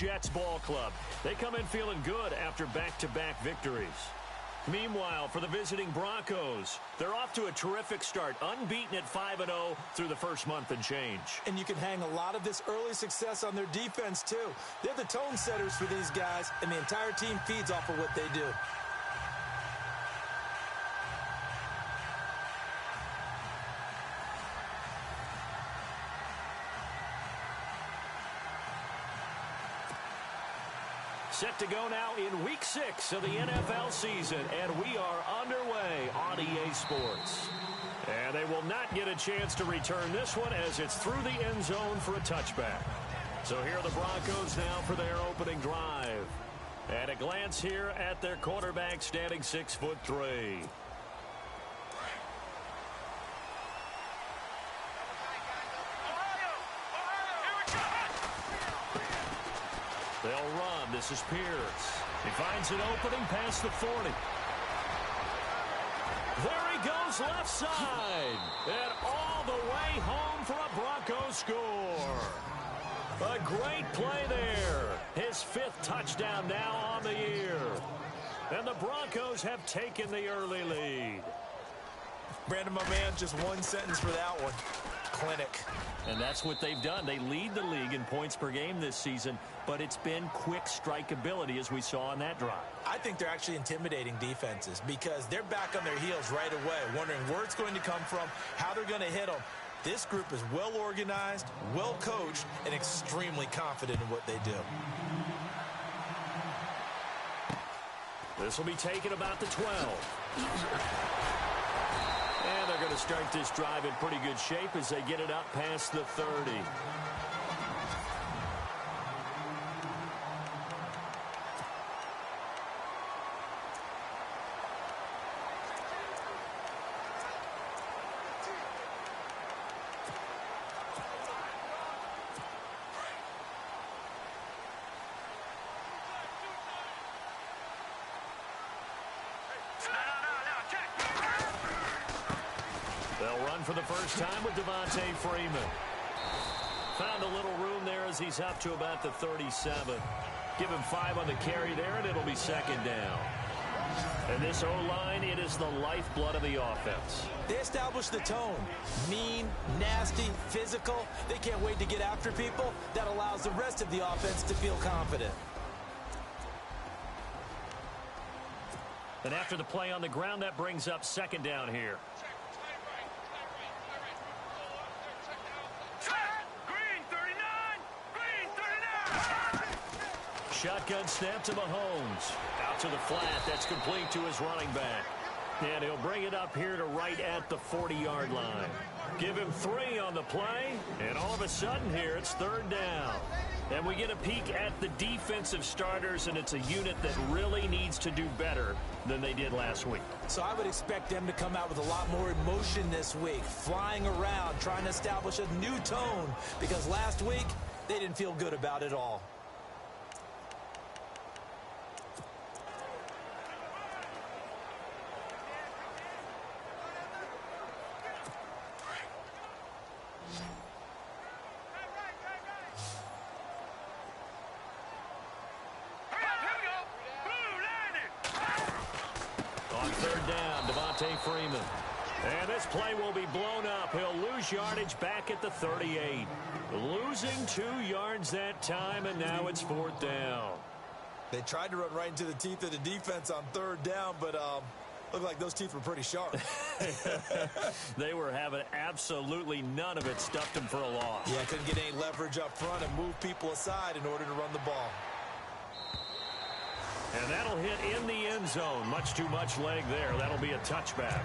Jets ball club. They come in feeling good after back-to-back victories. Meanwhile, for the visiting Broncos, they're off to a terrific start, unbeaten at 5-0 through the first month and change. And you can hang a lot of this early success on their defense, too. They're the tone setters for these guys, and the entire team feeds off of what they do. Set to go now in Week 6 of the NFL season, and we are underway on EA Sports. And they will not get a chance to return this one as it's through the end zone for a touchback. So here are the Broncos now for their opening drive. And a glance here at their quarterback standing 6'3". They'll run. This is Pierce. He finds an opening past the 40. There he goes left side. And all the way home for a Broncos score. A great play there. His 5th touchdown now on the year. And the Broncos have taken the early lead. Brandon, my man, just one sentence for that one. Clinic. And that's what they've done. They lead the league in points per game this season, but it's been quick strikeability as we saw on that drive. I think they're actually intimidating defenses because they're back on their heels right away, wondering where it's going to come from, how they're going to hit them. This group is well organized, well coached, and extremely confident in what they do. This will be taken about the 12. And they're going to start this drive in pretty good shape as they get it up past the 30. They'll run for the first time with Devontae Freeman. Found a little room there as he's up to about the 37. Give him 5 on the carry there, and it'll be second down. And this O-line, it is the lifeblood of the offense. They establish the tone. Mean, nasty, physical. They can't wait to get after people. That allows the rest of the offense to feel confident. And after the play on the ground, that brings up second down here. Shotgun snap to Mahomes. Out to the flat. That's complete to his running back. And he'll bring it up here to right at the 40-yard line. Give him 3 on the play. And all of a sudden here, it's third down. And we get a peek at the defensive starters, and it's a unit that really needs to do better than they did last week. So I would expect them to come out with a lot more emotion this week, flying around, trying to establish a new tone, because last week they didn't feel good about it all. Freeman. And this play will be blown up. He'll lose yardage back at the 38. Losing 2 yards that time, and now it's 4th down. They tried to run right into the teeth of the defense on 3rd down, but looked like those teeth were pretty sharp. They were having absolutely none of it. Stuffed them for a loss. Yeah, couldn't get any leverage up front and move people aside in order to run the ball. And that'll hit in the end zone. Much too much leg there. That'll be a touchback.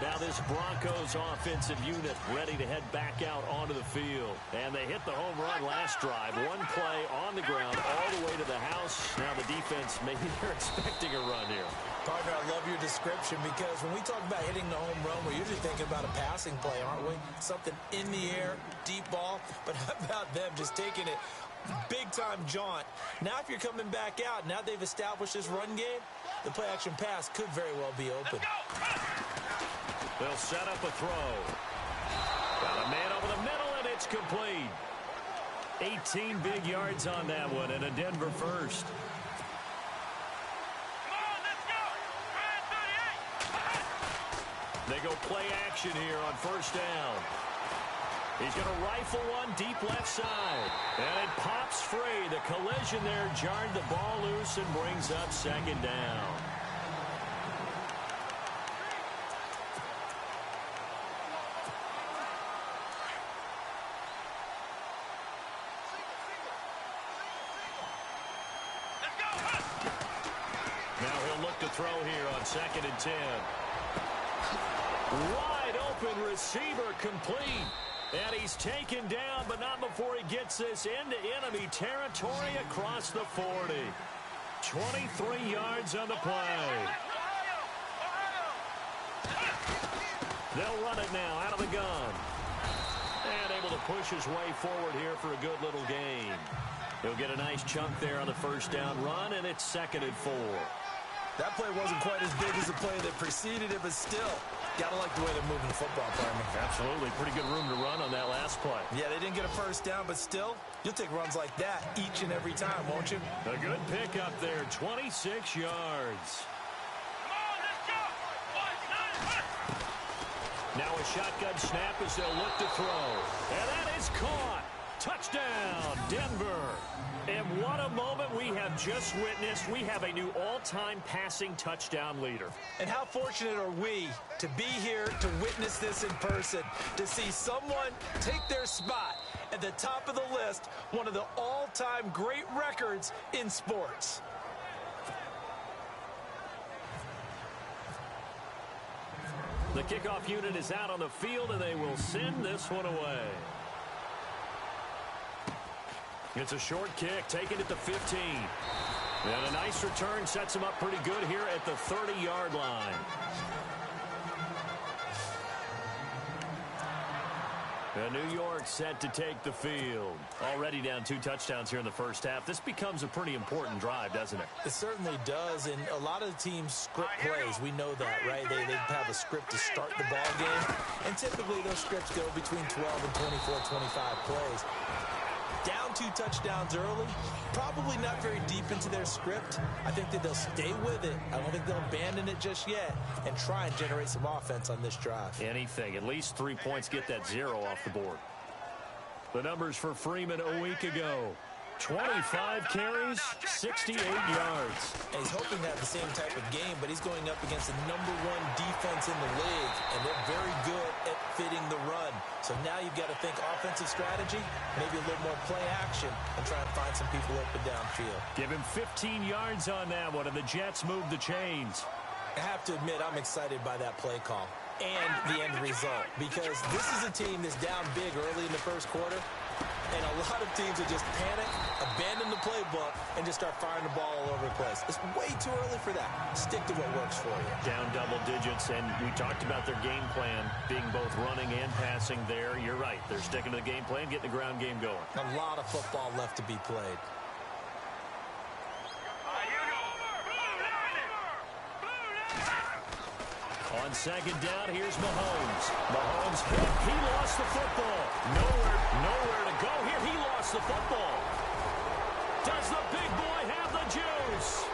Now this Broncos offensive unit ready to head back out onto the field. And they hit the home run last drive. One play on the ground all the way to the house. Now the defense, maybe they're expecting a run here. Partner, I love your description because when we talk about hitting the home run, we're usually thinking about a passing play, aren't we? Something in the air, deep ball. But how about them just taking it big-time jaunt? Now if you're coming back out, now they've established this run game, the play-action pass could very well be open. They'll set up a throw. Got a man over the middle, and it's complete. 18 big yards on that one, and a Denver first. They go play action here on first down. He's going to rifle one deep left side. And it pops free. The collision there jarred the ball loose and brings up second down. Now he'll look to throw here on 2nd and 10. Wide open receiver complete. And he's taken down, but not before he gets this into enemy territory across the 40. 23 yards on the play. They'll run it now out of the gun. And able to push his way forward here for a good little gain. He'll get a nice chunk there on the first down run, and it's 2nd and 4. That play wasn't quite as big as the play that preceded it, but still, gotta like the way they're moving the football, Fireman. Absolutely. Pretty good room to run on that last play. Yeah, they didn't get a first down, but still, you'll take runs like that each and every time, won't you? A good pick up there, 26 yards. Now a shotgun snap as they'll look to throw. And that is caught. Touchdown, Denver. And what a moment we have just witnessed. We have a new all-time passing touchdown leader. And how fortunate are we to be here to witness this in person, to see someone take their spot at the top of the list, one of the all-time great records in sports. The kickoff unit is out on the field, and they will send this one away. It's a short kick, taken at the 15. And a nice return sets him up pretty good here at the 30-yard line. And New York set to take the field. Already down 2 touchdowns here in the first half. This becomes a pretty important drive, doesn't it? It certainly does, and a lot of the teams script plays. We know that, right? They have a script to start the ball game, and typically those scripts go between 12 and 24, 25 plays. Down 2 touchdowns early, probably not very deep into their script. I think that they'll stay with it. I don't think they'll abandon it just yet and try and generate some offense on this drive. Anything. At least 3 points, get that 0 off the board. The numbers for Freeman a week ago. 25 carries, 68 yards. And he's hoping to have the same type of game, but he's going up against the #1 defense in the league, and they're very good at fitting the run. So now you've got to think offensive strategy, maybe a little more play action, and try and find some people open downfield. Give him 15 yards on that one, and the Jets move the chains. I have to admit, I'm excited by that play call and the end result, because this is a team that's down big early in the first quarter, and a lot of teams will just panic, abandon the playbook, and just start firing the ball all over the place. It's way too early for that. Stick to what works for you. Down double digits, and we talked about their game plan being both running and passing there. You're right. They're sticking to the game plan, getting the ground game going. A lot of football left to be played. On second down, here's Mahomes. Mahomes hit. He lost the football. Nowhere to go here. He lost the football. Does the big boy have the juice?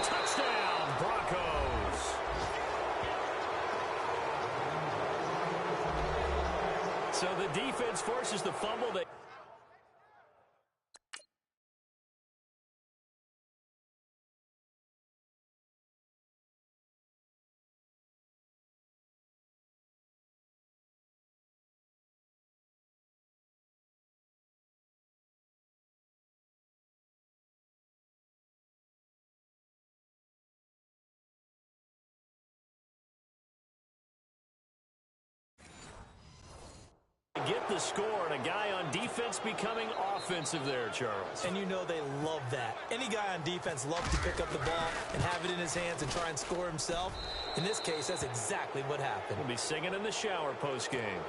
Touchdown, Broncos. So the defense forces the fumble. Get the score, and a guy on defense becoming offensive there, Charles. And you know they love that. Any guy on defense loves to pick up the ball and have it in his hands and try and score himself. In this case, that's exactly what happened. We'll be singing in the shower post-game.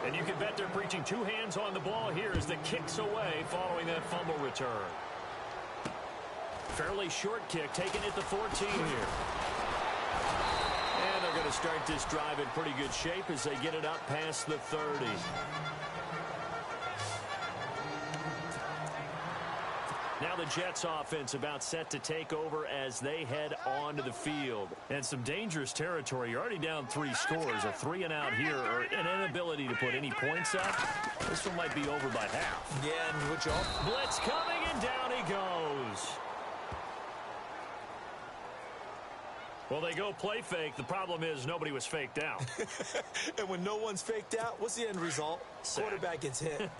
And you can bet they're preaching 2 hands on the ball here as the kick's away following that fumble return. Fairly short kick taken at the 14 here. And they're going to start this drive in pretty good shape as they get it up past the 30. Now the Jets offense about set to take over as they head onto the field. And some dangerous territory. You're already down 3 scores. A 3-and-out here or an inability to put any points up. This one might be over by half. Yeah, and which blitz coming, and down he goes. Well, they go play fake. The problem is nobody was faked out. And when no one's faked out, what's the end result? Sack. Quarterback gets hit.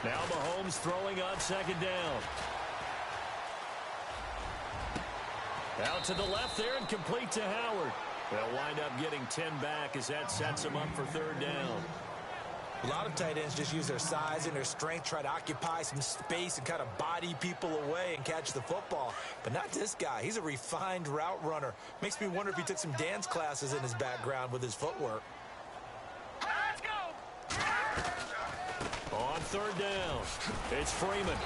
Now Mahomes throwing on second down. Out to the left there and complete to Howard. They'll wind up getting 10 back as that sets them up for third down. A lot of tight ends just use their size and their strength, try to occupy some space and kind of body people away and catch the football. But not this guy. He's a refined route runner. Makes me wonder if he took some dance classes in his background with his footwork. On third down, it's Freeman.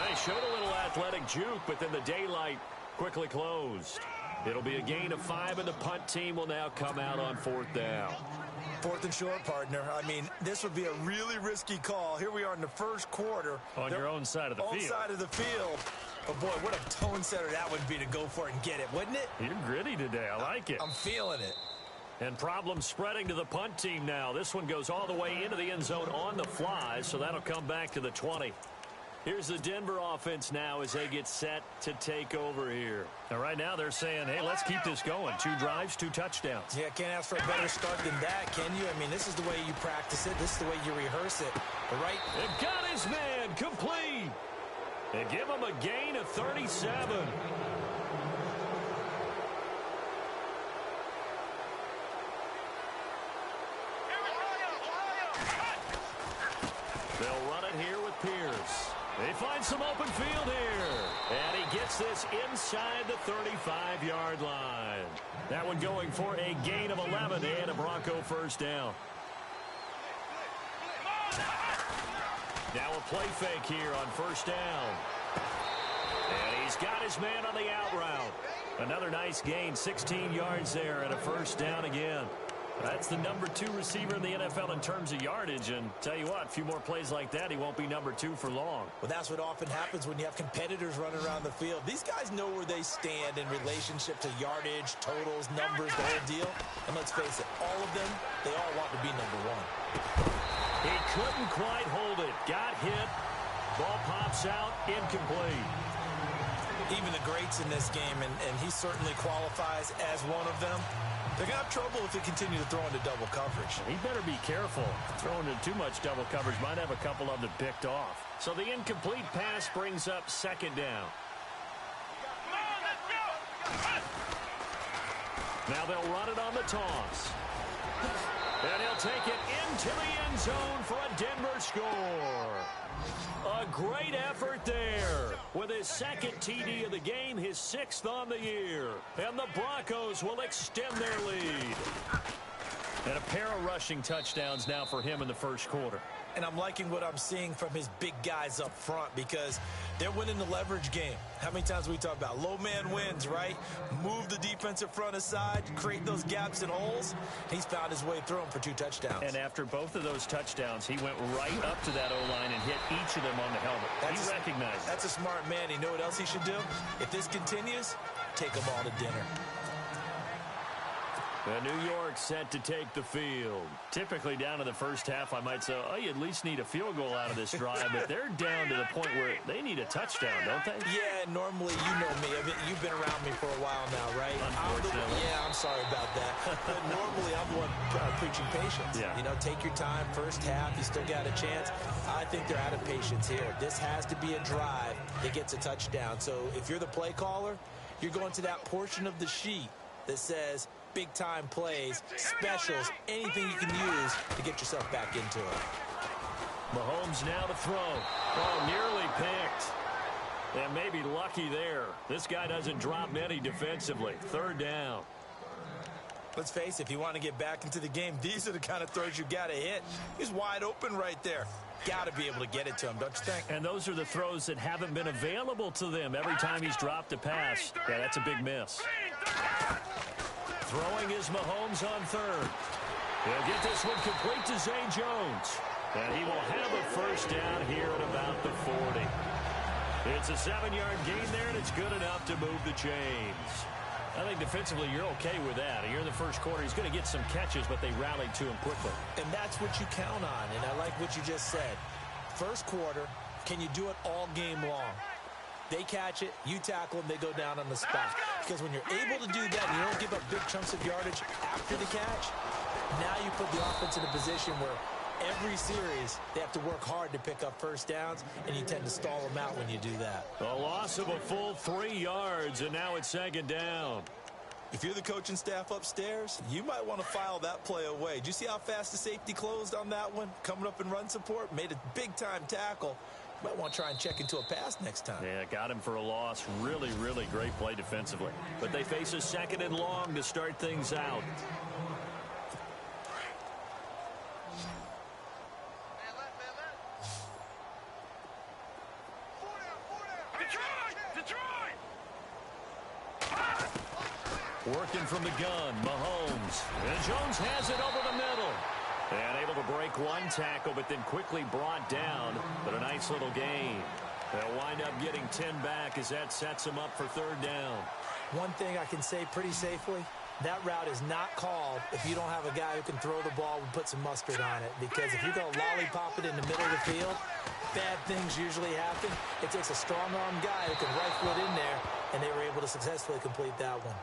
He showed a little athletic juke, but then the daylight quickly closed. It'll be a gain of 5, and the punt team will now come out on fourth down. 4th and short, partner. I mean, this would be a really risky call. Here we are in the first quarter. On your own side of the field. Own side of the field. But, boy, what a tone setter that would be to go for it and get it, wouldn't it? You're gritty today. I like it. I'm feeling it. And problems spreading to the punt team now. This one goes all the way into the end zone on the fly, so that'll come back to the 20. Here's the Denver offense now as they get set to take over here. Now, right now they're saying, hey, let's keep this going. 2 drives, 2 touchdowns. Yeah, can't ask for a better start than that, can you? I mean, this is the way you practice it. This is the way you rehearse it. But right. It got his man complete. They give him a gain of 37. They'll run it here with Pierce. They find some open field here. And he gets this inside the 35-yard line. That one going for a gain of 11 and a Bronco first down. Now a play fake here on first down. And he's got his man on the out route. Another nice gain, 16 yards there and a first down again. That's the number 2 receiver in the NFL in terms of yardage. And tell you what, a few more plays like that, he won't be number 2 for long. Well, that's what often happens when you have competitors running around the field. These guys know where they stand in relationship to yardage, totals, numbers, the whole deal. And let's face it, all of them, they all want to be number 1. He couldn't quite hold it. Got hit. Ball pops out, incomplete. Even the greats in this game, and he certainly qualifies as one of them, they're going to have trouble if they continue to throw into double coverage. He better be careful. Throwing into too much double coverage might have a couple of them picked off. So the incomplete pass brings up second down. Now they'll run it on the toss. And he'll take it into the end zone for a Denver score. A great effort there. With his second TD of the game, his 6th on the year. And the Broncos will extend their lead. And a pair of rushing touchdowns now for him in the first quarter. And I'm liking what I'm seeing from his big guys up front because they're winning the leverage game. How many times we talk about low man wins, right? Move the defensive front aside, create those gaps and holes. He's found his way through them for 2 touchdowns. And after both of those touchdowns, he went right up to that O-line and hit each of them on the helmet. He recognized it. That's a smart man. You know what else he should do? If this continues, take them all to dinner. New York set to take the field. Typically down to the first half, I might say, oh, you at least need a field goal out of this drive. But they're down to the point where they need a touchdown, don't they? Yeah, normally, you know me. You've been around me for a while now, right? Unfortunately. I'm sorry about that. But normally, I'm the one preaching patience. Yeah. You know, take your time. First half, you still got a chance. I think they're out of patience here. This has to be a drive that gets a touchdown. So if you're the play caller, you're going to that portion of the sheet that says big-time plays, specials, anything you can use to get yourself back into it. Mahomes now to throw. Oh, nearly picked. And maybe lucky there. This guy doesn't drop many defensively. Third down. Let's face it, if you want to get back into the game, these are the kind of throws you got to hit. He's wide open right there. Got to be able to get it to him, don't you think? And those are the throws that haven't been available to them every time he's dropped a pass. Yeah, that's a big miss. Throwing is Mahomes on third. He'll get this one complete to Zay Jones. And he will have a first down here at about the 40. It's a 7-yard gain there, and it's good enough to move the chains. I think defensively you're okay with that. Here in the first quarter, he's going to get some catches, but they rallied to him quickly. And that's what you count on, and I like what you just said. First quarter, can you do it all game long? They catch it, you tackle them, they go down on the spot. Because when you're able to do that and you don't give up big chunks of yardage after the catch, now you put the offense in a position where every series, they have to work hard to pick up first downs, and you tend to stall them out when you do that. A loss of a full 3 yards, and now it's second down. If you're the coaching staff upstairs, you might want to file that play away. Did you see how fast the safety closed on that one? Coming up in run support, made a big-time tackle. You might want to try and check into a pass next time. Yeah, got him for a loss. Really, really great play defensively. But they face a 2nd and long to start things out. Working from the gun, Mahomes. And Jones has it over the middle. And able to break one tackle, but then quickly brought down. But a nice little gain. They'll wind up getting 10 back as that sets them up for 3rd down. One thing I can say pretty safely, that route is not called if you don't have a guy who can throw the ball and put some mustard on it. Because if you're going to lollipop it in the middle of the field, bad things usually happen. It takes a strong-arm guy who can rifle it in there, and they were able to successfully complete that one.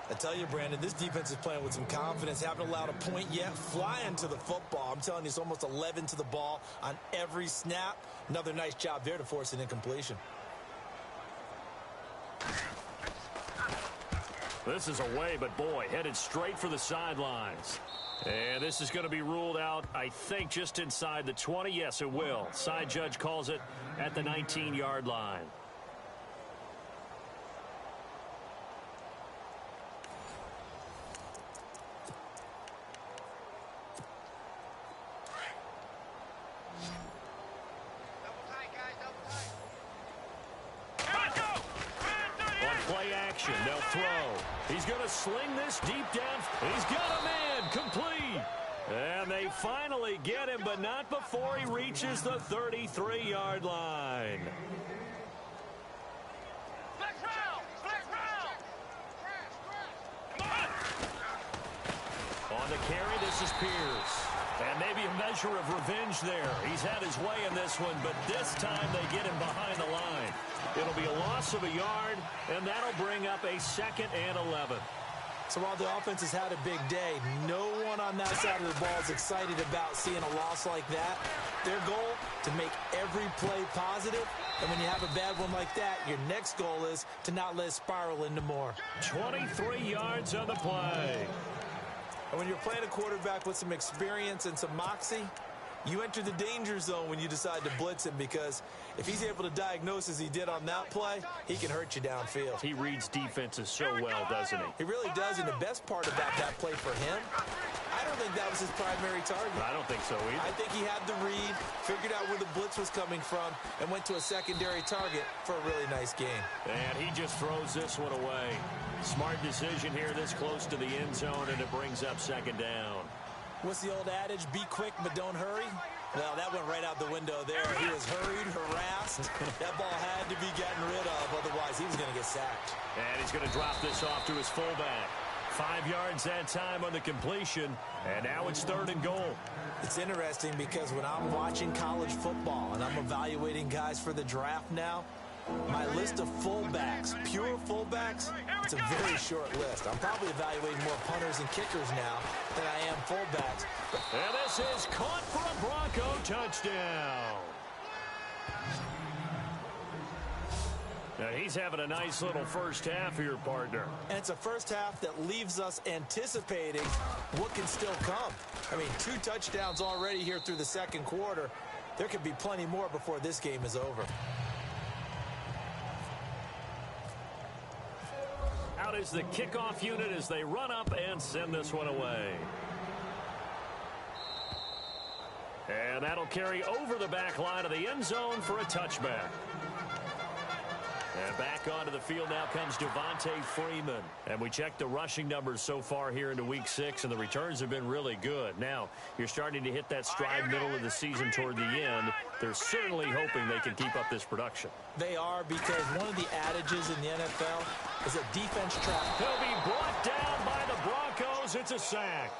I tell you, Brandon, this defense is playing with some confidence. Haven't allowed a point yet. Flying to the football. I'm telling you, it's almost 11 to the ball on every snap. Another nice job there to force an incompletion. This is away, but boy, headed straight for the sidelines. And this is going to be ruled out, I think, just inside the 20. Yes, it will. Side judge calls it at the 19-yard line. They'll throw. He's going to sling this deep down. He's got a man complete. And they finally get him, but not before he reaches the 33-yard line. On the carry, this is Pierce. And maybe a measure of revenge there. He's had his way in this one, but this time they get him behind the line. It'll be a loss of a yard, and that'll bring up a 2nd and 11. So while the offense has had a big day, no one on that side of the ball is excited about seeing a loss like that. Their goal, to make every play positive, and when you have a bad one like that, your next goal is to not let it spiral into more. 23 yards on the play. And when you're playing a quarterback with some experience and some moxie, you enter the danger zone when you decide to blitz him, because if he's able to diagnose as he did on that play, he can hurt you downfield. He reads defenses so well, doesn't he? He really does, and the best part about that play for him, I don't think that was his primary target. I don't think so either. I think he had the read, figured out where the blitz was coming from, and went to a secondary target for a really nice game. And he just throws this one away. Smart decision here this close to the end zone, and it brings up 2nd down. What's the old adage? Be quick, but don't hurry. Well, that went right out the window there. He was hurried, harassed. That ball had to be gotten rid of, otherwise he was going to get sacked. And he's going to drop this off to his fullback. 5 yards that time on the completion, and now it's 3rd and goal. It's interesting because when I'm watching college football and I'm evaluating guys for the draft now, my list of fullbacks, pure fullbacks, it's a very short list. I'm probably evaluating more punters and kickers now than I am fullbacks. And this is caught for a Bronco touchdown. Now he's having a nice little first half here, partner. And it's a first half that leaves us anticipating what can still come. I mean, 2 touchdowns already here through the 2nd quarter. There could be plenty more before this game is over. Out is the kickoff unit as they run up and send this one away. And that'll carry over the back line of the end zone for a touchback. And back onto the field now comes Devontae Freeman. And we checked the rushing numbers so far here into Week 6, and the returns have been really good. Now, you're starting to hit that stride middle of the season toward the end. They're certainly hoping they can keep up this production. They are, because one of the adages in the NFL is a defense trap. He'll be brought down by the Broncos. It's a sack.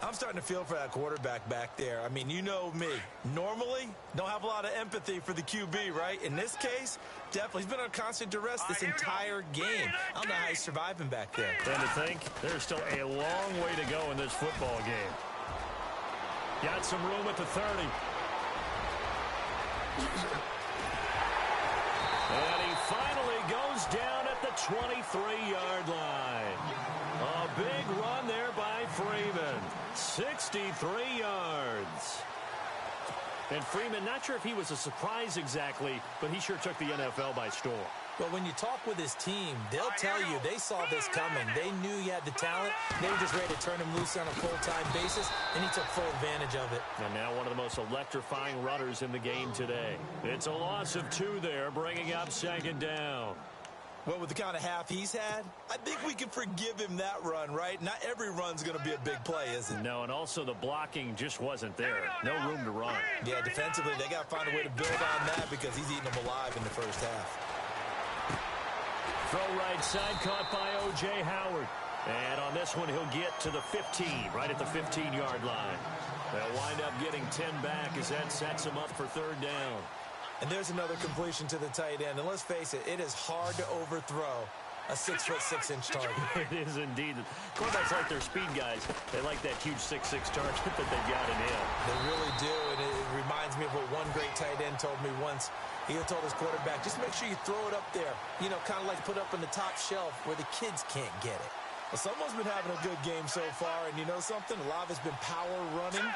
I'm starting to feel for that quarterback back there. I mean, you know me. Normally, don't have a lot of empathy for the QB, right? In this case, definitely. He's been on constant duress this entire game. I don't know how he's surviving back there. And to think, there's still a long way to go in this football game. Got some room at the 30. And he finally goes down at the 23-yard line. A big run there by Freeman. 63 yards. And Freeman, not sure if he was a surprise exactly, but he sure took the NFL by storm. Well, when you talk with his team, they'll tell you they saw this coming. They knew he had the talent. They were just ready to turn him loose on a full-time basis, and he took full advantage of it. And now one of the most electrifying runners in the game today. It's a loss of 2 there, bringing up 2nd down. Well, with the kind of half he's had, I think we can forgive him that run, right? Not every run's going to be a big play, is it? No, and also the blocking just wasn't there. No room to run. Yeah, defensively, they got to find a way to build on that because he's eating them alive in the first half. Throw right side, caught by O.J. Howard. And on this one, he'll get to the 15, right at the 15-yard line. They'll wind up getting 10 back as that sets him up for 3rd down. And there's another completion to the tight end. And let's face it, it is hard to overthrow a 6'6" target. It is indeed. Quarterbacks like their speed guys. They like that huge 6'6" target that they've got in him. They really do, and it reminds me of what one great tight end told me once. He told his quarterback, just make sure you throw it up there. You know, kind of like put up on the top shelf where the kids can't get it. Well, someone's been having a good game so far, and you know something? A lot of it's been power running.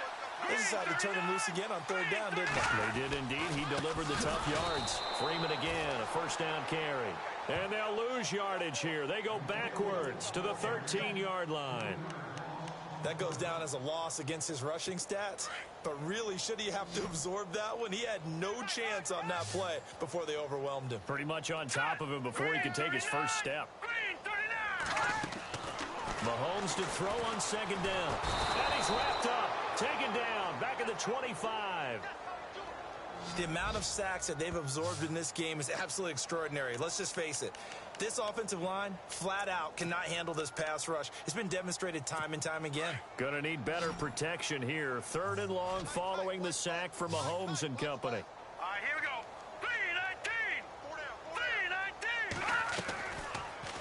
They decided to turn him loose again on 3rd down, didn't they? They did indeed. He delivered the tough yards. Freeman again, a 1st down carry. And they'll lose yardage here. They go backwards to the 13-yard line. That goes down as a loss against his rushing stats. But really, should he have to absorb that one? He had no chance on that play before they overwhelmed him. Pretty much on top of him before he could take his first step. Mahomes to throw on 2nd down. And he's wrapped up. Taken down. Back at the 25. The amount of sacks that they've absorbed in this game is absolutely extraordinary. Let's just face it. This offensive line, flat out, cannot handle this pass rush. It's been demonstrated time and time again. Going to need better protection here. 3rd and long following the sack for Mahomes and company. All right, here we go. 3-19. 3-19.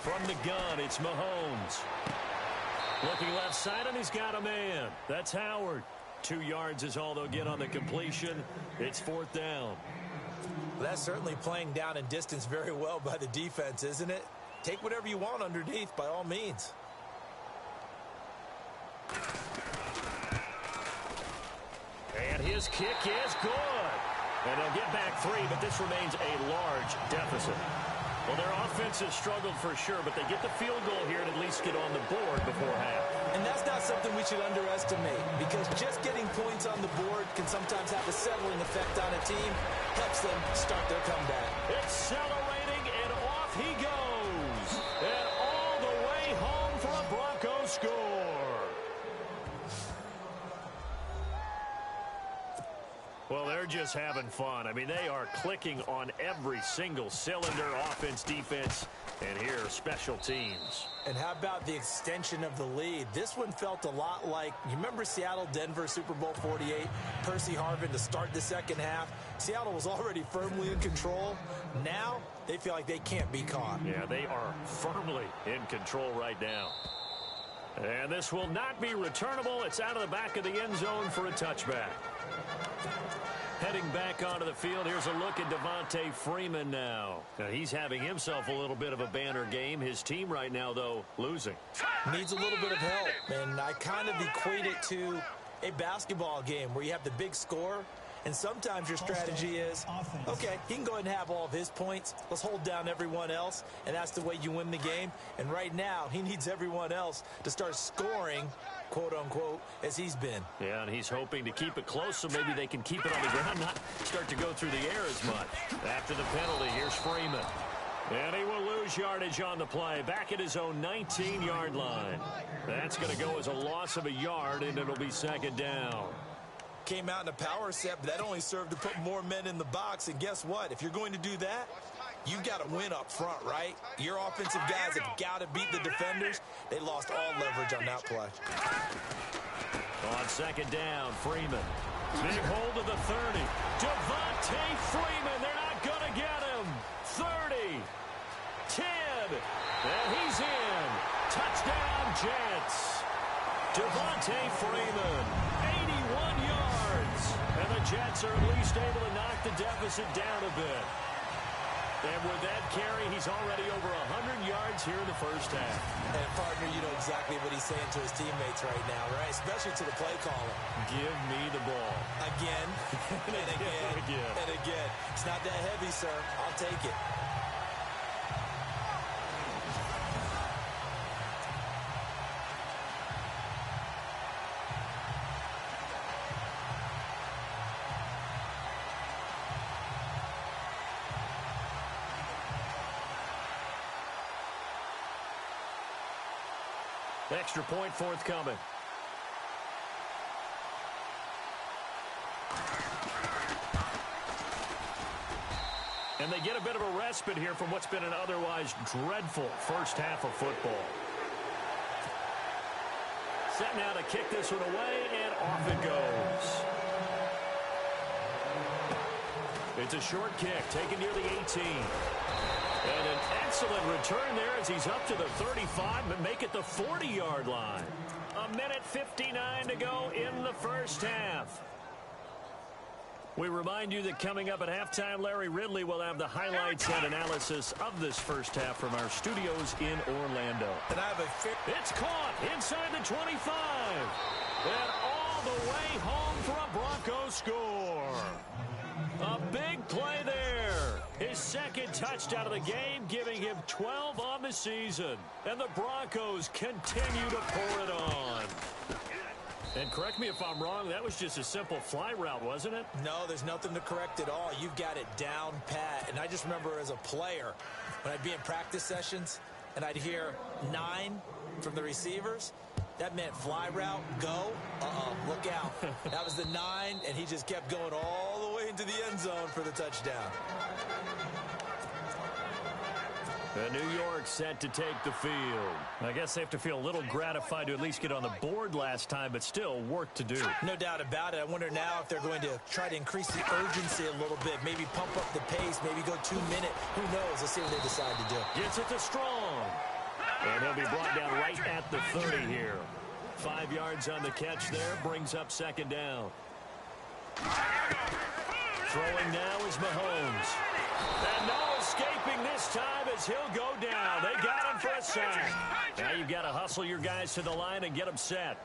From the gun, it's Mahomes. Looking left side, and he's got a man. That's Howard. 2 yards is all they'll get on the completion. It's 4th down. Well, that's certainly playing down in distance very well by the defense, isn't it? Take whatever you want underneath, by all means. And his kick is good. And they'll get back 3, but this remains a large deficit. Well, their offense has struggled for sure, but they get the field goal here and at least get on the board before half. And that's not something we should underestimate, because just getting points on the board can sometimes have a settling effect on a team. Helps them start their comeback. Accelerating, and off he goes. And all the way home for a Broncos score. Well, they're just having fun. I mean, they are clicking on every single cylinder, offense, defense, and here, special teams. And how about the extension of the lead? This one felt a lot like, you remember Seattle-Denver Super Bowl 48? Percy Harvin to start the 2nd half. Seattle was already firmly in control. Now, they feel like they can't be caught. Yeah, they are firmly in control right now. And this will not be returnable. It's out of the back of the end zone for a touchback. Heading back onto the field, here's a look at Devontae Freeman now. He's having himself a little bit of a banner game. His team right now, though, losing. Needs a little bit of help, and I kind of equate it to a basketball game where you have the big score, And sometimes your strategy is, okay, he can go ahead and have all of his points. Let's hold down everyone else, and that's the way you win the game. And right now, he needs everyone else to start scoring, quote-unquote, as he's been. Yeah, and he's hoping to keep it close so maybe they can keep it on the ground, not start to go through the air as much. After the penalty, here's Freeman. And he will lose yardage on the play, back at his own 19-yard line. That's going to go as a loss of a yard, and it'll be second down. Came out in a power set, but that only served to put more men in the box. And guess what? If you're going to do that, you've got to win up front, right? Your offensive guys have got to beat the defenders. They lost all leverage on that play. On second down, Freeman. Big hold of the 30. Devontae Freeman, they're not going to get him. 30, 10, and he's in. Touchdown, Jets. Devontae Freeman, 81 yards. And the Jets are at least able to knock the deficit down a bit. And with that carry, he's already over 100 yards here in the first half. And, partner, you know exactly what he's saying to his teammates right now, right? Especially to the play caller. Give me the ball. Again, and again, and again. It's not that heavy, sir. I'll take it. Extra point forthcoming. And they get a bit of a respite here from what's been an otherwise dreadful first half of football. Set now to kick this one away, and off it goes. It's a short kick, taken near the 18. And an excellent return there as he's up to the 35, but make it the 40-yard line. A minute 59 to go in the first half. We remind you that coming up at halftime, Larry Ridley will have the highlights and analysis of this first half from our studios in Orlando. And I have it's caught inside the 25. And all the way home for a Broncos score. A big play there. His second touchdown of the game, giving him 12 on the season. And the Broncos continue to pour it on. And correct me if I'm wrong, that was just a simple fly route, wasn't it? No, there's nothing to correct at all. You've got it down pat. And I just remember as a player, when I'd be in practice sessions, and I'd hear 9 from the receivers, that meant fly route, go, look out. That was the 9, and he just kept going all the way into the end zone for the touchdown. New York set to take the field. I guess they have to feel a little gratified to at least get on the board last time, but still work to do. No doubt about it. I wonder now if they're going to try to increase the urgency a little bit, maybe pump up the pace, maybe go 2 minute. Who knows? Let's see what they decide to do. Gets it to Strong. And he'll be brought down right at the 30 here. 5 yards on the catch there, brings up second down. Throwing now is Mahomes. And no escaping this time as he'll go down. They got him for a sack. Now you've got to hustle your guys to the line and get them set.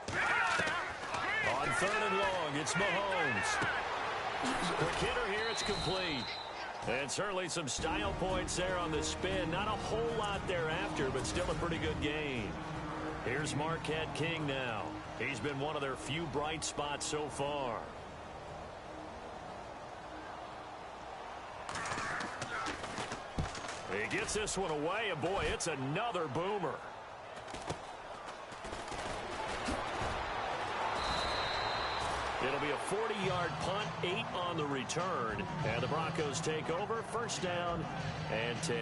On 3rd and long, it's Mahomes. Quick hitter here, it's complete. And certainly some style points there on the spin. Not a whole lot thereafter, but still a pretty good game. Here's Marquette King now. He's been one of their few bright spots so far. He gets this one away, and boy, it's another boomer. It'll be a 40-yard punt, 8 on the return. And the Broncos take over, first down and 10.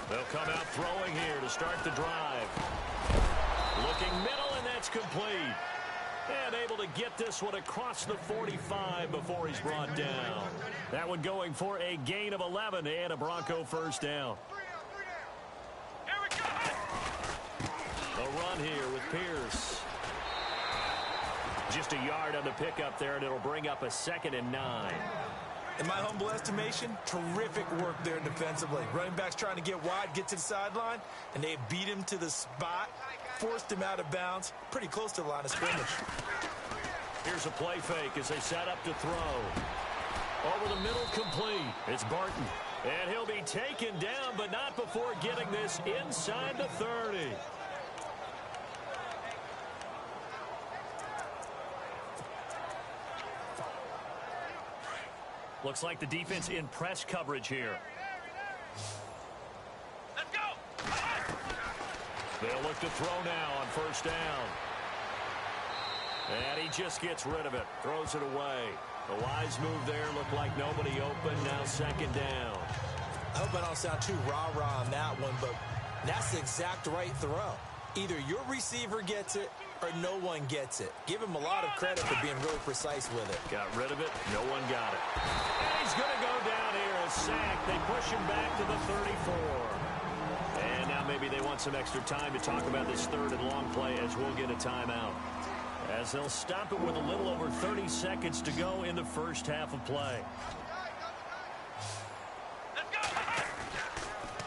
They'll come out throwing here to start the drive. Looking middle, and that's complete. And able to get this one across the 45 before he's brought down. That one going for a gain of 11 and a Bronco first down. Here we go. run here with Pierce. Just a yard on the pickup there, and it'll bring up a 2nd and 9. In my humble estimation, terrific work there defensively. Running backs trying to get wide, get to the sideline, and they beat him to the spot, forced him out of bounds, pretty close to the line of scrimmage. Here's a play fake as they set up to throw. Over the middle, complete. It's Barton. And he'll be taken down, but not before getting this inside the 30. Looks like the defense in press coverage here. Let's go. They'll look to throw now on 1st down. And he just gets rid of it. Throws it away. The wise move there. Looked like nobody open. Now 2nd down. I hope I don't sound too rah-rah on that one, but that's the exact right throw. Either your receiver gets it or no one gets it. Give him a lot of credit for being really precise with it. Got rid of it. No one got it. And he's going to go down here. A sack. They push him back to the 34. And now maybe they want some extra time to talk about this 3rd and long play as we'll get a timeout. As they'll stop it with a little over 30 seconds to go in the first half of play.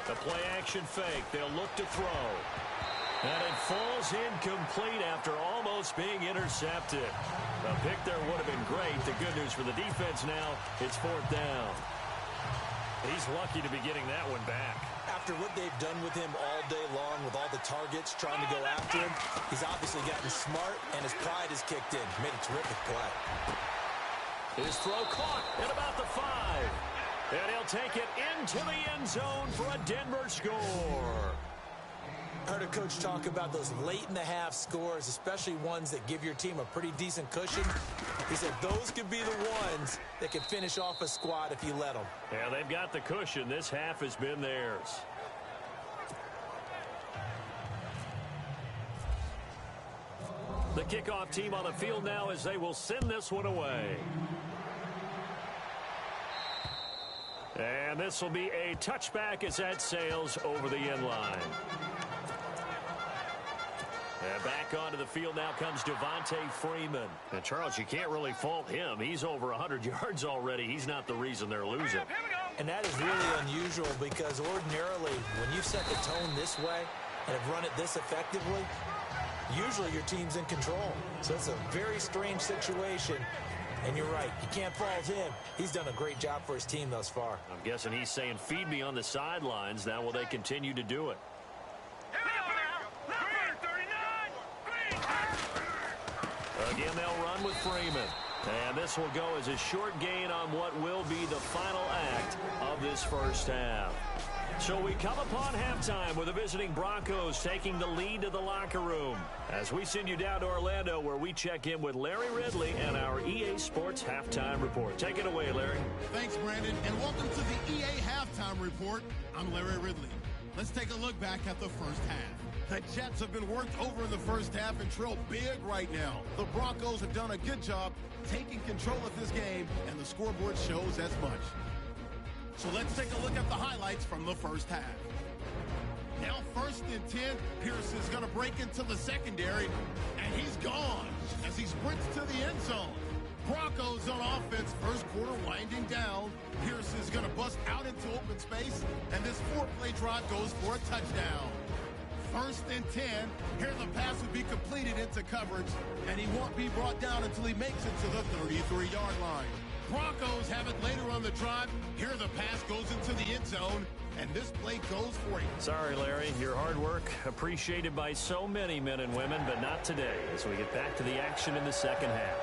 The play action fake. They'll look to throw. And it falls incomplete after almost being intercepted. The pick there would have been great. The good news for the defense now, it's 4th down. He's lucky to be getting that one back. After what they've done with him all day long with all the targets trying to go after him, he's obviously gotten smart, and his pride has kicked in. Made a terrific play. His throw caught at about the 5. And he'll take it into the end zone for a Denver score. I heard a coach talk about those late-in-the-half scores, especially ones that give your team a pretty decent cushion. He said those could be the ones that can finish off a squad if you let them. Yeah, they've got the cushion. This half has been theirs. The kickoff team on the field now as they will send this one away. And this will be a touchback as that sails over the end line. And back onto the field now comes Devontae Freeman. And Charles, you can't really fault him. He's over 100 yards already. He's not the reason they're losing. And that is really unusual because ordinarily when you set the tone this way and have run it this effectively, usually your team's in control. So it's a very strange situation. And you're right. You can't fault him. He's done a great job for his team thus far. I'm guessing he's saying, feed me on the sidelines. Now will they continue to do it? Again, they'll run with Freeman. And this will go as a short gain on what will be the final act of this first half. So we come upon halftime with the visiting Broncos taking the lead to the locker room as we send you down to Orlando where we check in with Larry Ridley and our EA Sports Halftime Report. Take it away, Larry. Thanks, Brandon, and welcome to the EA Halftime Report. I'm Larry Ridley. Let's take a look back at the first half. The Jets have been worked over in the first half and trail big right now. The Broncos have done a good job taking control of this game, and the scoreboard shows as much. So let's take a look at the highlights from the first half. Now 1st and 10, Pierce is going to break into the secondary, and he's gone as he sprints to the end zone. Broncos on offense, first quarter winding down. Pierce is going to bust out into open space, and this 4-play drive goes for a touchdown. 1st and 10, here the pass will be completed into coverage, and he won't be brought down until he makes it to the 33-yard line. Broncos have it later on the drive. Here the pass goes into the end zone, and this play goes for him. Sorry, Larry. Your hard work appreciated by so many men and women, but not today as we get back to the action in the second half.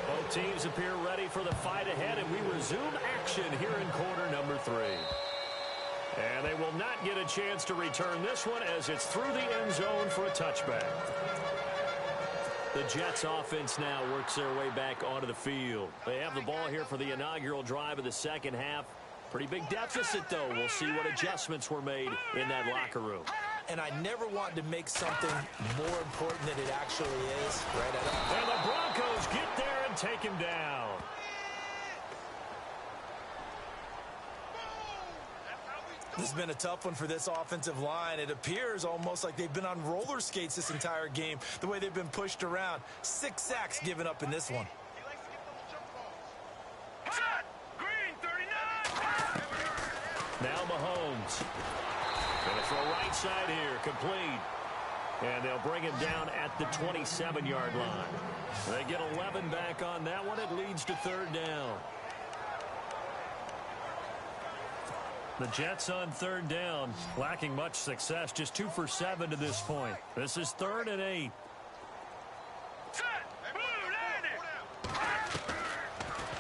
Both teams appear ready for the fight ahead, and we resume action here in quarter number 3. And they will not get a chance to return this one as it's through the end zone for a touchback. The Jets offense now works their way back onto the field. They have the ball here for the inaugural drive of the second half. Pretty big deficit, though. We'll see what adjustments were made in that locker room. And I never want to make something more important than it actually is. Right at and the Broncos get there and take him down. This has been a tough one for this offensive line. It appears almost like they've been on roller skates this entire game, the way they've been pushed around. 6 sacks given up in this one. Green 39. Now Mahomes. Going to throw right side here, complete. And they'll bring him down at the 27-yard line. They get 11 back on that one. It leads to 3rd down. The Jets on 3rd down, lacking much success, just 2 for 7 to this point. This is 3rd and 8. Set. Blue landing.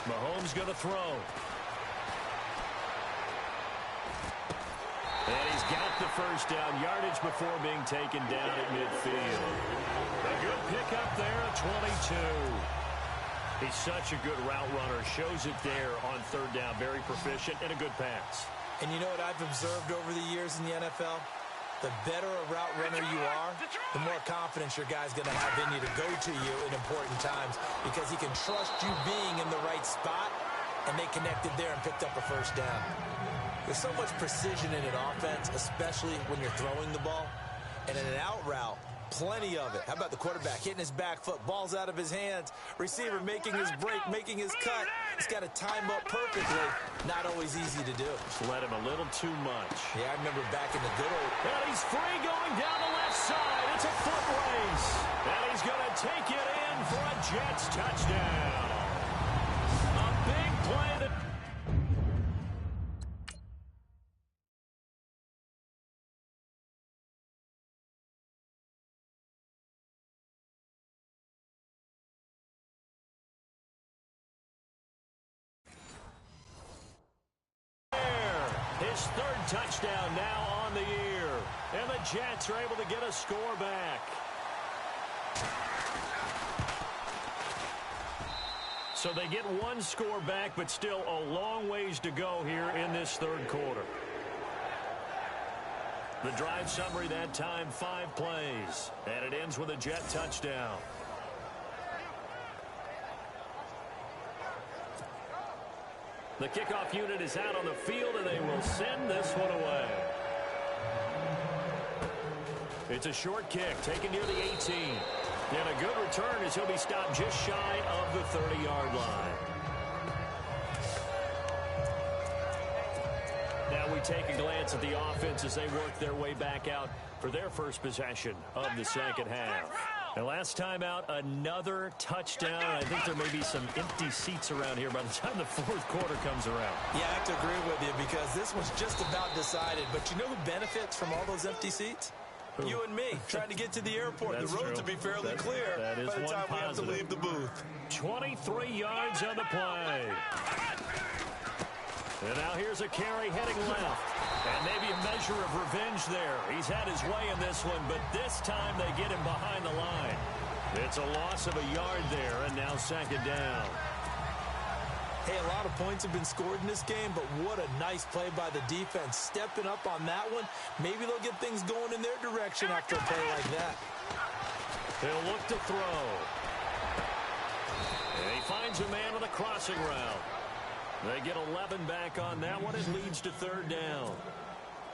Mahomes going to throw. And he's got the first down, yardage before being taken down at midfield. A good pickup there at 22. He's such a good route runner, shows it there on 3rd down, very proficient and a good pass. And you know what I've observed over the years in the NFL? The better a route runner you are, the more confidence your guy's going to have in you to go to you in important times because he can trust you being in the right spot, and they connected there and picked up a first down. There's so much precision in an offense, especially when you're throwing the ball. And in an out route, plenty of it. How about the quarterback hitting his back foot, ball's out of his hands, receiver making his break, making his cut. He's got to time up perfectly. Not always easy to do. Just let him a little too much. Yeah, I remember back in the good old... And he's free going down the left side. It's a foot race. And he's going to take it in for a Jets touchdown. A big play that... His 3rd touchdown now on the year. And the Jets are able to get a score back. So they get 1 score back, but still a long ways to go here in this 3rd quarter. The drive summary that time, 5 plays. And it ends with a Jet touchdown. The kickoff unit is out on the field, and they will send this one away. It's a short kick taken near the 18. And a good return as he'll be stopped just shy of the 30-yard line. Now we take a glance at the offense as they work their way back out for their first possession of the second half. And last time out, another touchdown. I think there may be some empty seats around here by the time the 4th quarter comes around. Yeah, I have to agree with you because this was just about decided. But you know who benefits from all those empty seats? Who? You and me, trying to get to the airport. The roads will be fairly clear that is by the time positive. we have to leave the booth. 23 yards on the play. And now here's a carry heading left. And maybe a measure of revenge there. He's had his way in this one, but this time they get him behind the line. It's a loss of a yard there, and now 2nd down. Hey, a lot of points have been scored in this game, but what a nice play by the defense. Stepping up on that one, maybe they'll get things going in their direction after a play like that. He'll look to throw. And he finds a man on the crossing route. They get 11 back on that one. It leads to 3rd down.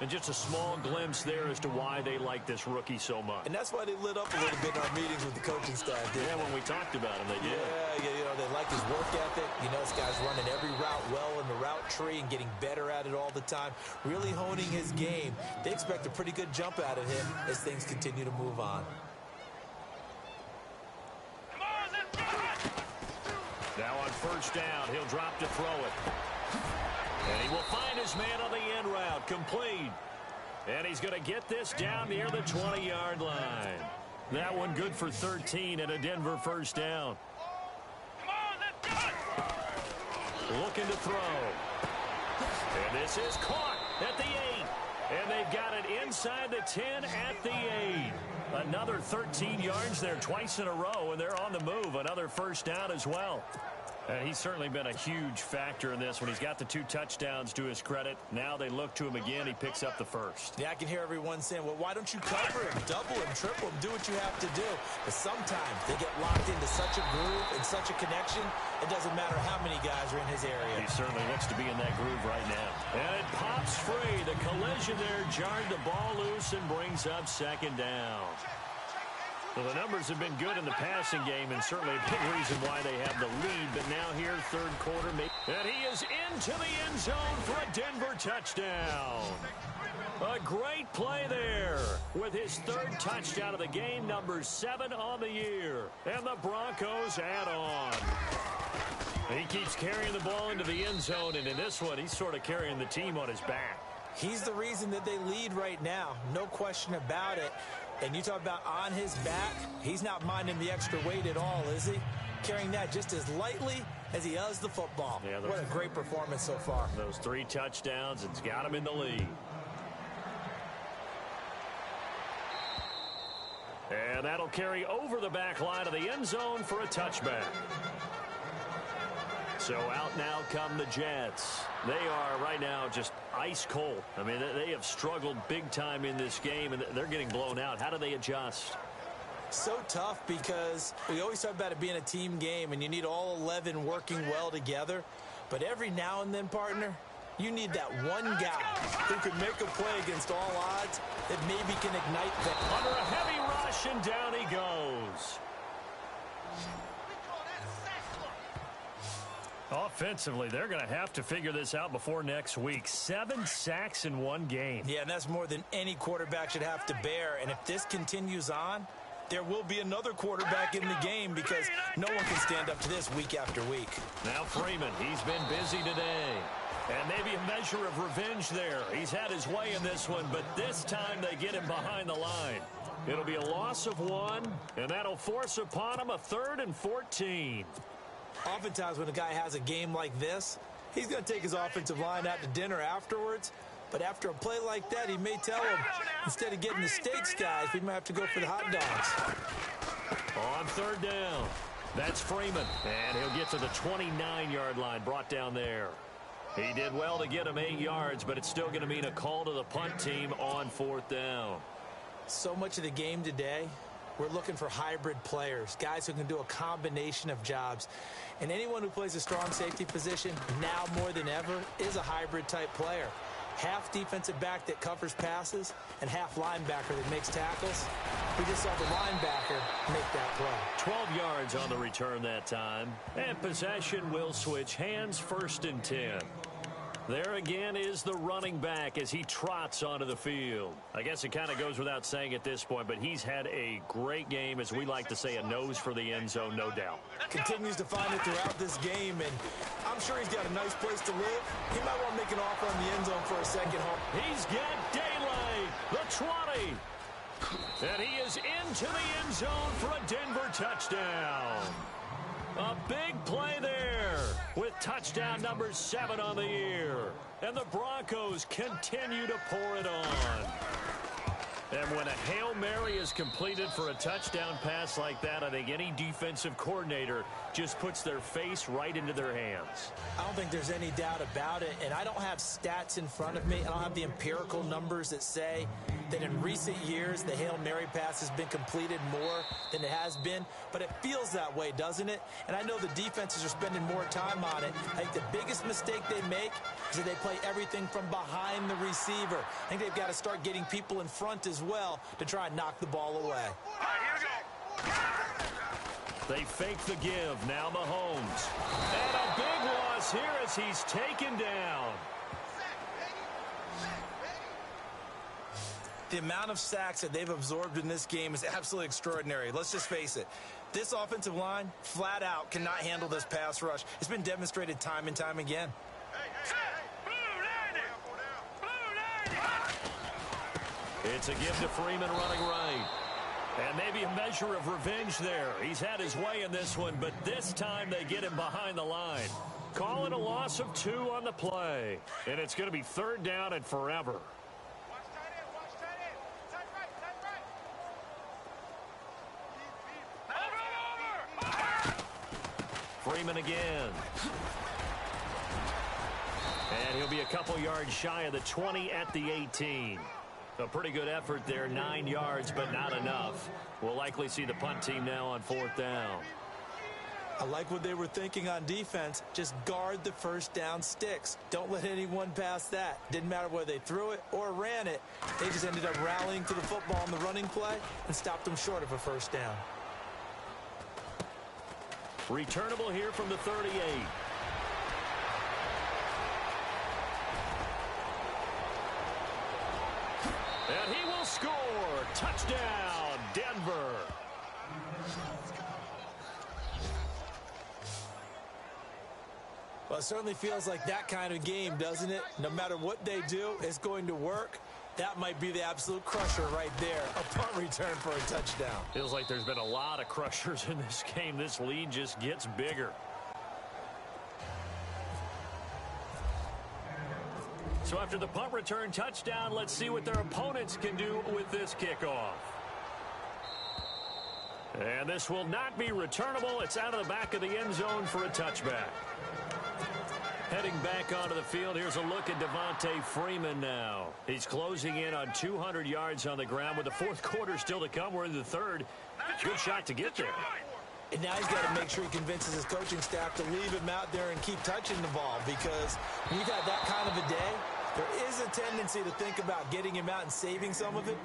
And just a small glimpse there as to why they like this rookie so much. And that's why they lit up a little bit in our meetings with the coaching staff. Yeah, when we talked about him, they did. Yeah, you know, they like his work ethic. You know, this guy's running every route well in the route tree and getting better at it all the time. Really honing his game. They expect a pretty good jump out of him as things continue to move on. Now on 1st down, he'll drop to throw it. And he will find his man on the end route, complete. And he's going to get this down near the 20-yard line. That one good for 13 and a Denver 1st down. Looking to throw. And this is caught at the 8. And they've got it inside the 10 at the 8. Another 13 yards there twice in a row, and they're on the move. Another 1st down as well. He's certainly been a huge factor in this one. He's got the 2 touchdowns to his credit. Now they look to him again. He picks up the first. Yeah, I can hear everyone saying, well, why don't you cover him, double him, triple him, do what you have to do. But sometimes they get locked into such a groove and such a connection, it doesn't matter how many guys are in his area. He certainly looks to be in that groove right now. And it pops free. The collision there jarred the ball loose and brings up second down. Well, the numbers have been good in the passing game, and certainly a big reason why they have the lead. But now here, third quarter, and he is into the end zone for a Denver touchdown. A great play there with his third touchdown of the game, number 7 on the year. And the Broncos add on. He keeps carrying the ball into the end zone, and in this one, he's sort of carrying the team on his back. He's the reason that they lead right now, no question about it. And you talk about on his back, he's not minding the extra weight at all, is he? Carrying that just as lightly as he does the football. Yeah, what a great performance so far. Those 3 touchdowns, it's got him in the lead. And that'll carry over the back line of the end zone for a touchback. So out now come the Jets. They are right now just ice cold. I mean, they have struggled big time in this game, and they're getting blown out. How do they adjust? So tough because we always talk about it being a team game, and you need all 11 working well together. But every now and then, partner, you need that one guy who can make a play against all odds that maybe can ignite them. Under a heavy rush, and down he goes. Offensively, they're going to have to figure this out before next week. 7 sacks in one game. Yeah, and that's more than any quarterback should have to bear. And if this continues on, there will be another quarterback in the game because no one can stand up to this week after week. Now Freeman, he's been busy today. And maybe a measure of revenge there. He's had his way in this one, but this time they get him behind the line. It'll be a loss of 1, and that'll force upon him a 3rd and 14. Oftentimes when a guy has a game like this, he's going to take his offensive line out to dinner afterwards. But after a play like that, he may tell him, instead of getting the steaks, guys, we might have to go for the hot dogs. On 3rd down, that's Freeman. And he'll get to the 29-yard line, brought down there. He did well to get him 8 yards, but it's still going to mean a call to the punt team on 4th down. So much of the game today, we're looking for hybrid players, guys who can do a combination of jobs. And anyone who plays a strong safety position, now more than ever, is a hybrid-type player. Half defensive back that covers passes and half linebacker that makes tackles. We just saw the linebacker make that play. 12 yards on the return that time. And possession will switch hands, 1st and 10. There again is the running back as he trots onto the field. I guess it kind of goes without saying at this point, but he's had a great game, as we like to say, a nose for the end zone, no doubt. Continues to find it throughout this game, and I'm sure he's got a nice place to live. He might want to make an offer on the end zone for a second home. He's got daylight, the 20. And he is into the end zone for a Denver touchdown. A big play there with touchdown number 7 on the year. And the Broncos continue to pour it on. And when a Hail Mary is completed for a touchdown pass like that, I think any defensive coordinator just puts their face right into their hands. I don't think there's any doubt about it, and I don't have stats in front of me. I don't have the empirical numbers that say that in recent years the Hail Mary pass has been completed more than it has been, but it feels that way, doesn't it? And I know the defenses are spending more time on it. I think the biggest mistake they make is that they play everything from behind the receiver. I think they've got to start getting people in front as well to try and knock the ball away. All right, here we go. They fake the give. Now Mahomes. And a big loss here as he's taken down. The amount of sacks that they've absorbed in this game is absolutely extraordinary. Let's just face it. This offensive line, flat out, cannot handle this pass rush. It's been demonstrated time and time again. It's a give to Freeman running right. And maybe a measure of revenge there. He's had his way in this one, but this time they get him behind the line. Call it a loss of 2 on the play. And it's going to be 3rd down and forever. Freeman again. And he'll be a couple yards shy of the 20 at the 18. A pretty good effort there, 9 yards, but not enough. We'll likely see the punt team now on 4th down. I like what they were thinking on defense. Just guard the first down sticks. Don't let anyone pass that. Didn't matter whether they threw it or ran it. They just ended up rallying to the football on the running play and stopped them short of a first down. Returnable here from the 38. And he will score. Touchdown, Denver. Well, it certainly feels like that kind of game, doesn't it? No matter what they do, it's going to work. That might be the absolute crusher right there. A punt return for a touchdown. Feels like there's been a lot of crushers in this game. This lead just gets bigger. So after the punt return touchdown, let's see what their opponents can do with this kickoff. And this will not be returnable. It's out of the back of the end zone for a touchback. Heading back onto the field, here's a look at Devontae Freeman now. He's closing in on 200 yards on the ground with the fourth quarter still to come. We're in the third. Good shot to get there. And now he's got to make sure he convinces his coaching staff to leave him out there and keep touching the ball, because when you've had that kind of a day, there is a tendency to think about getting him out and saving some of it.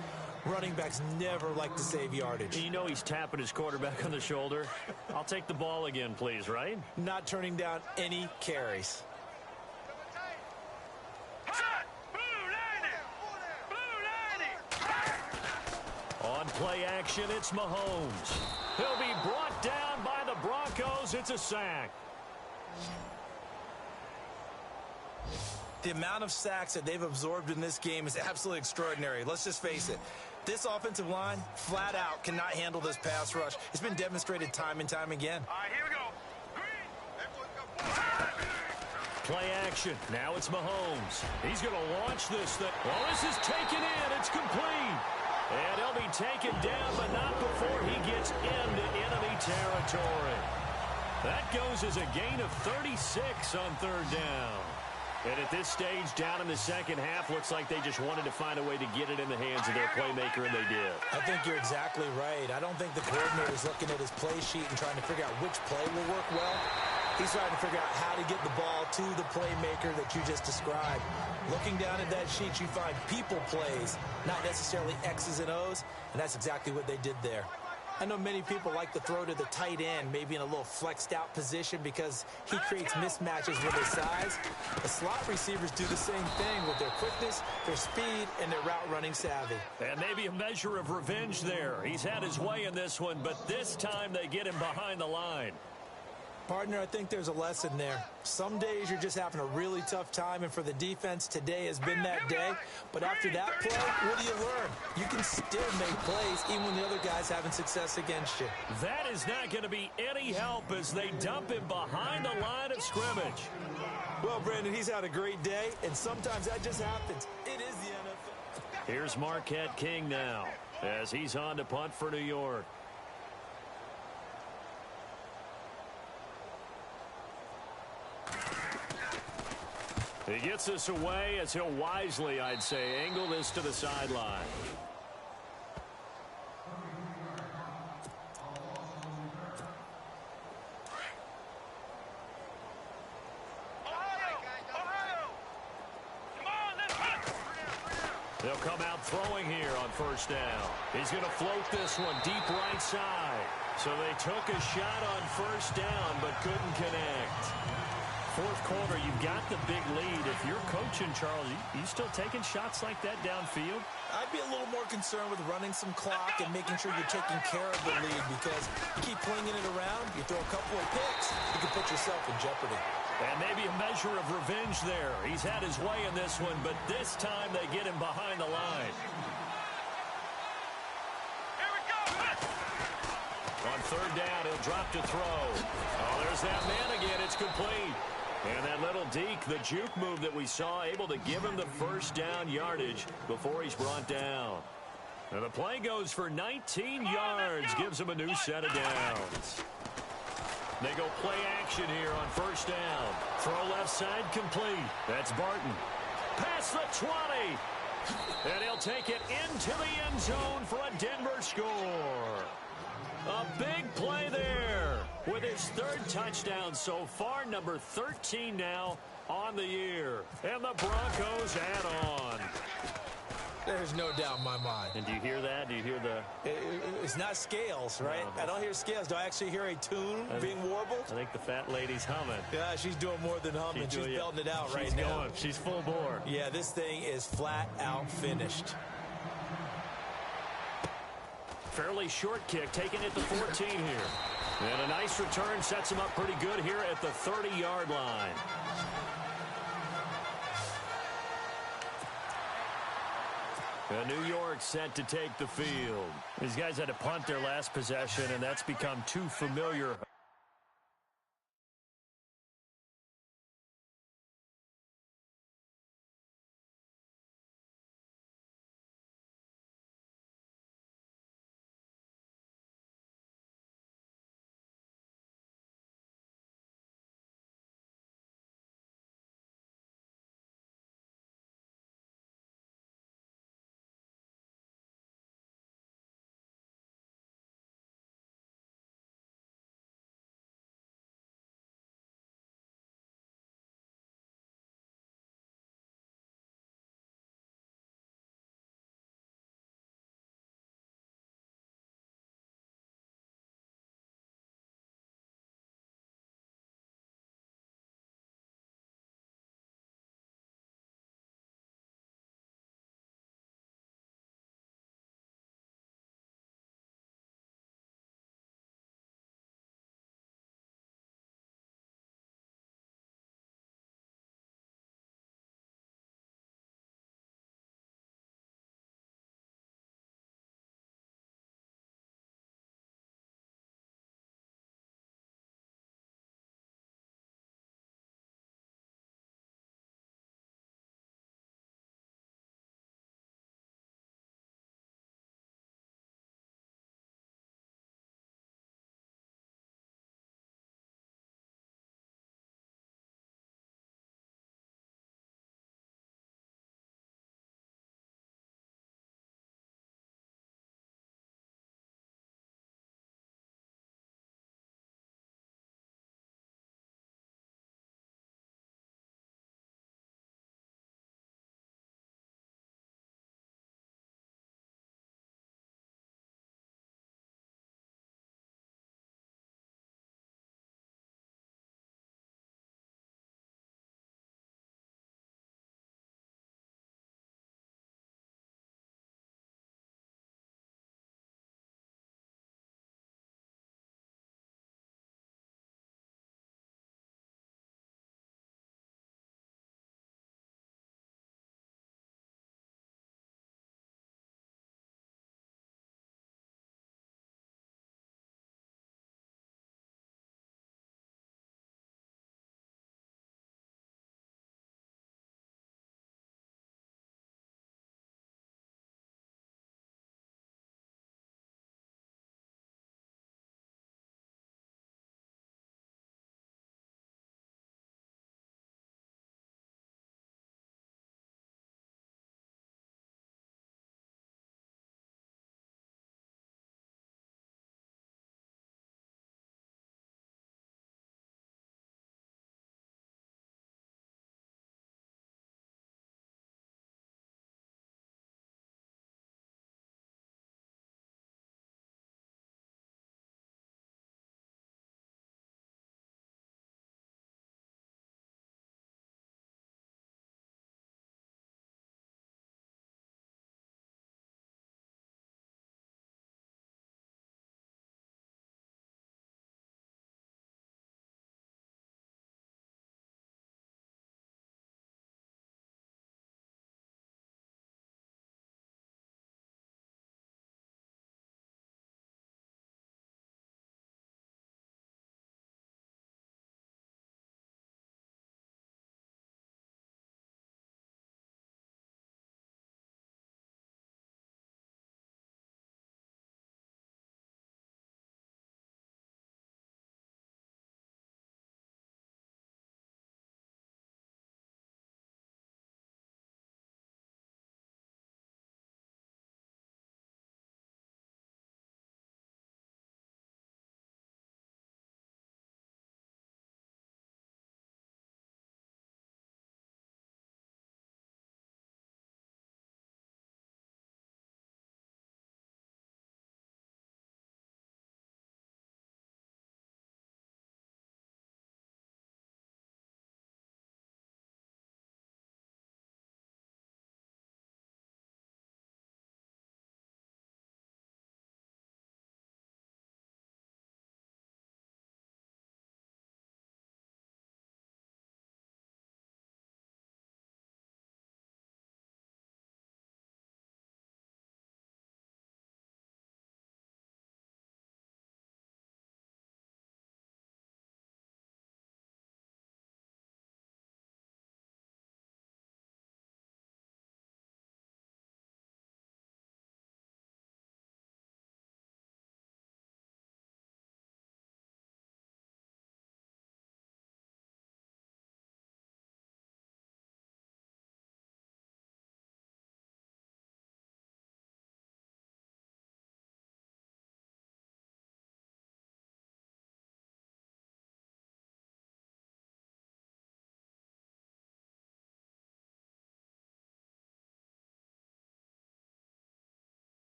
Running backs never like to save yardage. You know he's tapping his quarterback on the shoulder. I'll take the ball again, please, right? Not turning down any carries. On play action, it's Mahomes. He'll be brought down by the Broncos. It's a sack. The amount of sacks that they've absorbed in this game is absolutely extraordinary. Let's just face it. This offensive line, flat out, cannot handle this pass rush. It's been demonstrated time and time again. All right, here we go. Play action. Now it's Mahomes. He's going to launch this thing. Oh, this is taken in. It's complete. And he'll be taken down, but not before he gets into enemy territory. That goes as a gain of 36 on 3rd down. And at this stage, down in the second half, looks like they just wanted to find a way to get it in the hands of their playmaker, and they did. I think you're exactly right. I don't think the coordinator's looking at his play sheet and trying to figure out which play will work well. He's trying to figure out how to get the ball to the playmaker that you just described. Looking down at that sheet, you find people plays, not necessarily X's and O's, and that's exactly what they did there. I know many people like to throw to the tight end, maybe in a little flexed out position because he creates mismatches with his size. The slot receivers do the same thing with their quickness, their speed, and their route running savvy. And maybe a measure of revenge there. He's had his way in this one, but this time they get him behind the line. Partner, I think there's a lesson there. Some days you're just having a really tough time, and for the defense, today has been that day. But after that play, what do you learn? You can still make plays even when the other guy's having success against you. That is not going to be any help as they dump him behind the line of scrimmage. Well, Brandon, he's had a great day, and sometimes that just happens. It is the NFL. Here's Marquette King now as he's on to punt for New York. He gets this away as he'll wisely, I'd say, angle this to the sideline. They'll come out throwing here on 1st down. He's going to float this one deep right side. So they took a shot on 1st down but couldn't connect. 4th quarter, you've got the big lead. If you're coaching, Charles, you still taking shots like that downfield? I'd be a little more concerned with running some clock and making sure you're taking care of the lead, because you keep flinging it around, you throw a couple of picks, you can put yourself in jeopardy. And maybe a measure of revenge there. He's had his way in this one, but this time they get him behind the line. Here we go. On 3rd down, he'll drop to throw. Oh, there's that man again. It's complete. And that little deke, the juke move that we saw, able to give him the 1st down yardage before he's brought down. And the play goes for 19 yards, gives him a new set of downs. They go play action here on first down. Throw left side complete. That's Barton. Past the 20. And he'll take it into the end zone for a Denver score. A big play there with his third touchdown so far, number 13 now on the year. And the Broncos add on. There's no doubt in my mind. And do you hear that? Do you hear the... It's not scales, right? No, I don't hear scales. Do I actually hear a tune being warbled? I think the fat lady's humming. Yeah, she's doing more than humming. She's belting it out right now. She's going. She's full bore. Yeah, this thing is flat out finished. Fairly short kick, taking it to 14 here. And a nice return sets him up pretty good here at the 30-yard line. New York set to take the field. These guys had to punt their last possession, and that's become too familiar.